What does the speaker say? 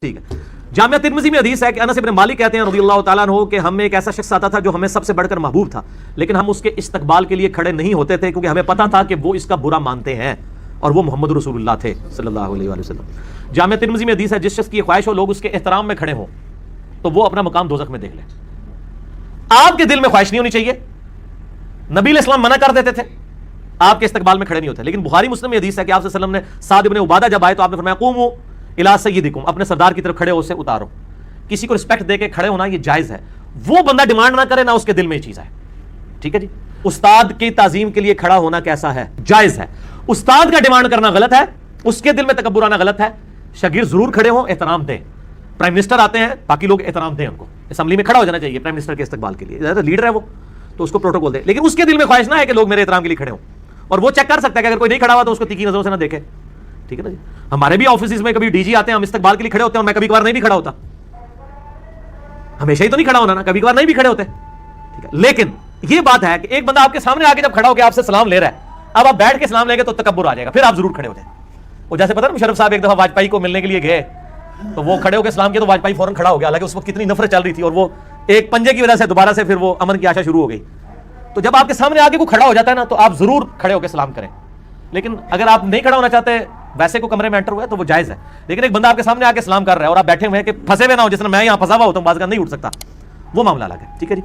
ٹھیک ہے. جامعہ ترمذی میں حدیث ہے کہ انس بن مالک کہتے ہیں رضی اللہ تعالیٰ عنہ کہ ہم میں ایک ایسا شخص آتا تھا جو ہمیں سب سے بڑھ کر محبوب تھا، لیکن ہم اس کے استقبال کے لیے کھڑے نہیں ہوتے تھے کیونکہ ہمیں پتا تھا کہ وہ اس کا برا مانتے ہیں، اور وہ محمد رسول اللہ تھے صلی اللہ علیہ وآلہ وسلم. جامعہ ترمذی میں حدیث ہے جس شخص کی خواہش ہو لوگ اس کے احترام میں کھڑے ہوں تو وہ اپنا مقام دوزخ میں دیکھ لے. آپ کے دل میں خواہش نہیں ہونی چاہیے. نبی علیہ السلام منع کر دیتے تھے، آپ کے استقبال میں کھڑے نہیں ہوتے. لیکن بخاری مسلم میں حدیث ہے کہ آپ صلی اللہ علیہ وسلم نے سعد بن عبادہ جب آئے تو آپ نے فرمایا قوموا الی سیدکم، اپنے سردار کی طرف کھڑے ہو، اسے اتارو. کسی کو رسپیکٹ دے کے کھڑے ہونا یہ جائز ہے. وہ بندہ ڈیمانڈ نہ کرے نہ اس کے دل میں یہ چیز ہے. ٹھیک ہے جی. استاد کی تعظیم کے لیے کھڑا ہونا کیسا ہے؟ جائز ہے. استاد کا ڈیمانڈ کرنا غلط ہے، اس کے دل میں تکبر آنا غلط ہے. شاگرد ضرور کھڑے ہوں، احترام دیں. پرائم منسٹر آتے ہیں، باقی لوگ احترام دیں ان کو. اسمبلی میں کھڑا ہو جانا چاہیے پرائم منسٹر کے استقبال کے لیے، لیڈر ہے وہ تو اس کو پروٹوکول دے. لیکن اس کے دل میں خواہش نہ ہے کہ لوگ میرے احترام کے لیے کھڑے ہوں. اور وہ چیک کر سکتا ہے کہ اگر کوئی نہیں کھڑا ہوا تو اس کو تیکھی نظروں سے نہ دیکھے. ٹھیک ہے نا جی. ہمارے بھی آفیسز میں کبھی ڈی جی آتے ہیں، ہم استقبال کے لیے کھڑے ہوتے ہیں، اور میں کبھی کبھار نہیں بھی کھڑا ہوتا. ہمیشہ ہی تو نہیں کھڑا ہونا نا، کبھی کبھار نہیں بھی کھڑے ہوتے. ٹھیک ہے. لیکن یہ بات ہے کہ ایک بندہ آپ کے سامنے آ کے جب کھڑا ہو کے آپ سے سلام لے رہا ہے، اب آپ بیٹھ کے سلام لیں گے تو تکبر آ جائے گا، پھر آپ ضرور کھڑے ہو جائیں. وہ جیسے پتہ نا مشرف صاحب ایک دفعہ واجپئی کو ملنے کے لیے گئے تو وہ کھڑے ہو کے سلام کیا تو واجپئی فوراً کھڑا ہو گیا، حالانکہ اس وقت کتنی نفرت چل رہی تھی اور وہ ایک پنجے کی وجہ سے دوبارہ سے پھر وہ امن کی آشا شروع ہو گئی. تو جب آپ کے سامنے آگے کو کھڑا ہو جاتا ہے نا تو آپ ضرور کھڑے ہو کے سلام کریں. لیکن اگر آپ نہیں کھڑا ہونا چاہتے، ویسے کو کمرے میں انٹر ہوا ہے تو وہ جائز ہے. لیکن ایک بندہ آپ کے سامنے آ کے سلام کر رہا ہے اور آپ بیٹھے ہوئے ہیں کہ پھنسے ہوئے نہ ہو، جس طرح میں یہاں پھنسا ہوا ہوتا ہوں بعض کا نہیں اٹھ سکتا، وہ معاملہ الگ ہے. ٹھیک ہے جی.